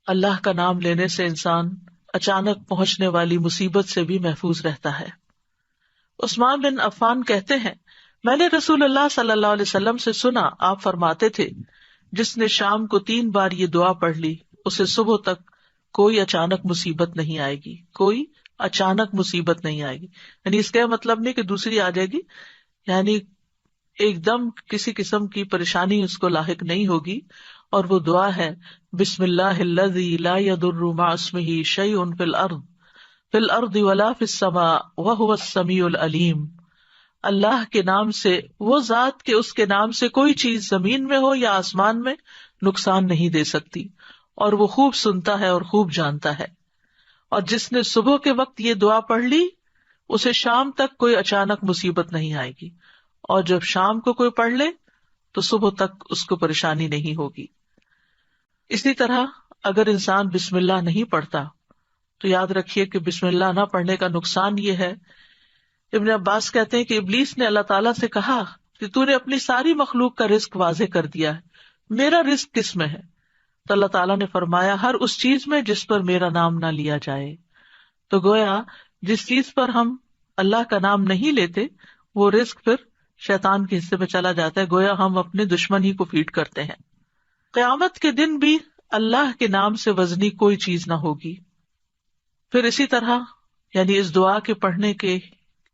اللہ کا نام لینے سے انسان اچانک پہنچنے والی مصیبت سے بھی محفوظ رہتا ہے۔ عثمان بن عفان کہتے ہیں، میں نے رسول اللہ صلی اللہ علیہ وسلم سے سنا، آپ فرماتے تھے، جس نے شام کو 3 بار یہ دعا پڑھ لی اسے صبح تک کوئی اچانک مصیبت نہیں آئے گی، کوئی اچانک مصیبت نہیں آئے گی۔ یعنی اس کا مطلب نہیں کہ دوسری آ جائے گی، یعنی ایک دم کسی قسم کی پریشانی اس کو لاحق نہیں ہوگی۔ اور وہ دعا ہے، بسم اللہ الذی لا یضر مع اسمہ شیء فی الارض ولا فی السماء وہو السمیع العلیم۔ اللہ کے نام سے، وہ ذات کہ اس کے نام سے کوئی چیز زمین میں ہو یا آسمان میں نقصان نہیں دے سکتی، اور وہ خوب سنتا ہے اور خوب جانتا ہے۔ اور جس نے صبح کے وقت یہ دعا پڑھ لی اسے شام تک کوئی اچانک مصیبت نہیں آئے گی، اور جب شام کو کوئی پڑھ لے تو صبح تک اس کو پریشانی نہیں ہوگی۔ اسی طرح اگر انسان بسم اللہ نہیں پڑھتا تو یاد رکھیے کہ بسم اللہ نہ پڑھنے کا نقصان یہ ہے، ابن عباس کہتے ہیں کہ ابلیس نے اللہ تعالیٰ سے کہا کہ تو نے اپنی ساری مخلوق کا رزق واضح کر دیا ہے، میرا رزق کس میں ہے؟ تو اللہ تعالیٰ نے فرمایا، ہر اس چیز میں جس پر میرا نام نہ لیا جائے۔ تو گویا جس چیز پر ہم اللہ کا نام نہیں لیتے وہ رزق پھر شیطان کے حصے میں چلا جاتا ہے، گویا ہم اپنے دشمن ہی کو فیڈ کرتے ہیں۔ قیامت کے دن بھی اللہ کے نام سے وزنی کوئی چیز نہ ہوگی۔ پھر اسی طرح یعنی اس دعا کے پڑھنے کے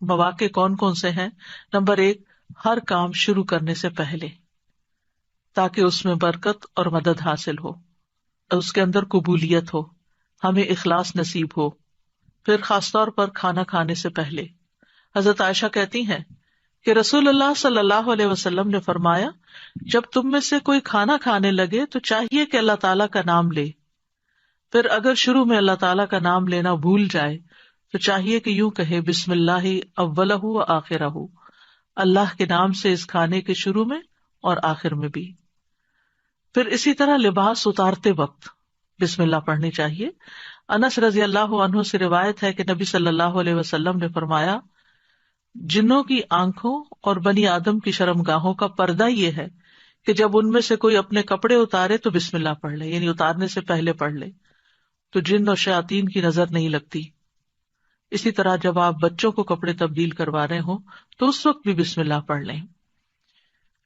مواقع کون کون سے ہیں؟ نمبر 1، ہر کام شروع کرنے سے پہلے، تاکہ اس میں برکت اور مدد حاصل ہو، اس کے اندر قبولیت ہو، ہمیں اخلاص نصیب ہو۔ پھر خاص طور پر کھانا کھانے سے پہلے، حضرت عائشہ کہتی ہیں کہ رسول اللہ صلی اللہ علیہ وسلم نے فرمایا، جب تم میں سے کوئی کھانا کھانے لگے تو چاہیے کہ اللہ تعالیٰ کا نام لے، پھر اگر شروع میں اللہ تعالیٰ کا نام لینا بھول جائے تو چاہیے کہ یوں کہے، بسم اللہ اولہ و آخرہ، اللہ کے نام سے اس کھانے کے شروع میں اور آخر میں بھی۔ پھر اسی طرح لباس اتارتے وقت بسم اللہ پڑھنی چاہیے۔ انس رضی اللہ عنہ سے روایت ہے کہ نبی صلی اللہ علیہ وسلم نے فرمایا، جنوں کی آنکھوں اور بنی آدم کی شرمگاہوں کا پردہ یہ ہے کہ جب ان میں سے کوئی اپنے کپڑے اتارے تو بسم اللہ پڑھ لے، یعنی اتارنے سے پہلے پڑھ لے، تو جن اور شیاطین کی نظر نہیں لگتی۔ اسی طرح جب آپ بچوں کو کپڑے تبدیل کروا رہے ہوں تو اس وقت بھی بسم اللہ پڑھ لیں۔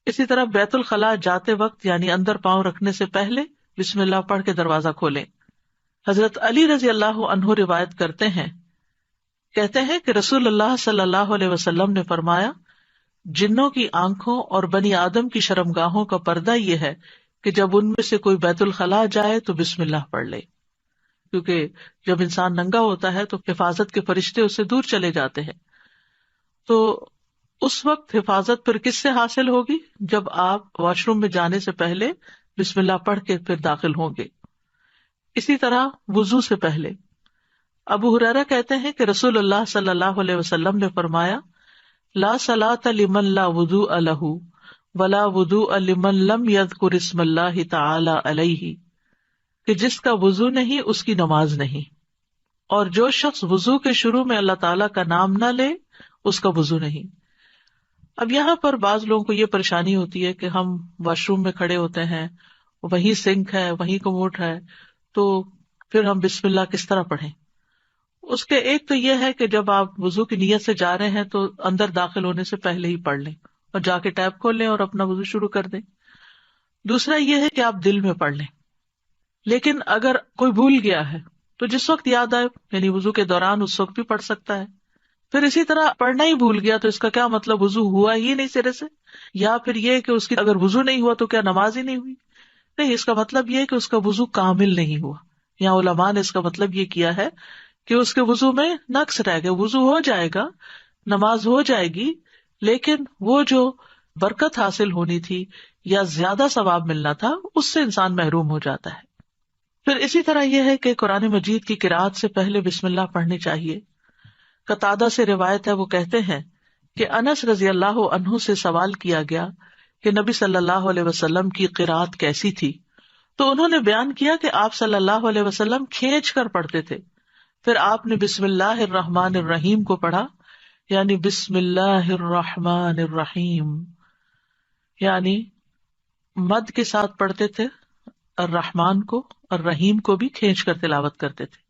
اسی طرح بیت الخلاء جاتے وقت یعنی اندر پاؤں رکھنے سے پہلے بسم اللہ پڑھ کے دروازہ کھولیں۔ حضرت علی رضی اللہ عنہ روایت کرتے ہیں، کہتے ہیں کہ رسول اللہ صلی اللہ علیہ وسلم نے فرمایا، جنوں کی آنکھوں اور بنی آدم کی شرمگاہوں کا پردہ یہ ہے کہ جب ان میں سے کوئی بیت الخلاء جائے تو بسم اللہ پڑھ لے، کیونکہ جب انسان ننگا ہوتا ہے تو حفاظت کے فرشتے اس سے دور چلے جاتے ہیں، تو اس وقت حفاظت پھر کس سے حاصل ہوگی؟ جب آپ واش روم میں جانے سے پہلے بسم اللہ پڑھ کے پھر داخل ہوں گے۔ اسی طرح وضو سے پہلے، ابو ہریرہ کہتے ہیں کہ رسول اللہ صلی اللہ علیہ وسلم نے فرمایا، لا صلاۃ لمن لا وضوء لہ ولا وضوء لمن لم یذکر اسم اللہ تعالی علیہ، کہ جس کا وضو نہیں اس کی نماز نہیں، اور جو شخص وضو کے شروع میں اللہ تعالیٰ کا نام نہ لے اس کا وضو نہیں۔ اب یہاں پر بعض لوگوں کو یہ پریشانی ہوتی ہے کہ ہم واش روم میں کھڑے ہوتے ہیں، وہیں سنک ہے، وہیں کموڈ ہے، تو پھر ہم بسم اللہ کس طرح پڑھیں؟ اس کے ایک تو یہ ہے کہ جب آپ وضو کی نیت سے جا رہے ہیں تو اندر داخل ہونے سے پہلے ہی پڑھ لیں اور جا کے ٹیپ کھول لیں اور اپنا وضو شروع کر دیں۔ دوسرا یہ ہے کہ آپ دل میں پڑھ لیں، لیکن اگر کوئی بھول گیا ہے تو جس وقت یاد آئے، یعنی وضو کے دوران اس وقت بھی پڑھ سکتا ہے۔ پھر اسی طرح پڑھنا ہی بھول گیا تو اس کا کیا مطلب؟ وضو ہوا ہی نہیں سرے سے، یا پھر یہ کہ اس کی اگر وضو نہیں ہوا تو کیا نماز ہی نہیں ہوئی؟ نہیں، اس کا مطلب یہ کہ اس کا وضو کامل نہیں ہوا۔ یہاں علماء نے اس کا مطلب یہ کیا ہے کہ اس کے وضو میں نقص رہ گیا، وضو ہو جائے گا، نماز ہو جائے گی، لیکن وہ جو برکت حاصل ہونی تھی یا زیادہ ثواب ملنا تھا اس سے انسان محروم ہو جاتا ہے۔ پھر اسی طرح یہ ہے کہ قرآن مجید کی قرأت سے پہلے بسم اللہ پڑھنی چاہیے۔ قتادہ سے روایت ہے، وہ کہتے ہیں کہ انس رضی اللہ عنہ سے سوال کیا گیا کہ نبی صلی اللہ علیہ وسلم کی قرأت کیسی تھی، تو انہوں نے بیان کیا کہ آپ صلی اللہ علیہ وسلم کھینچ کر پڑھتے تھے، پھر آپ نے بسم اللہ الرحمن الرحیم کو پڑھا، یعنی بسم اللہ الرحمن الرحیم، یعنی مد کے ساتھ پڑھتے تھے، الرحمن کو اور رحیم کو بھی کھینچ کر تلاوت کرتے تھے.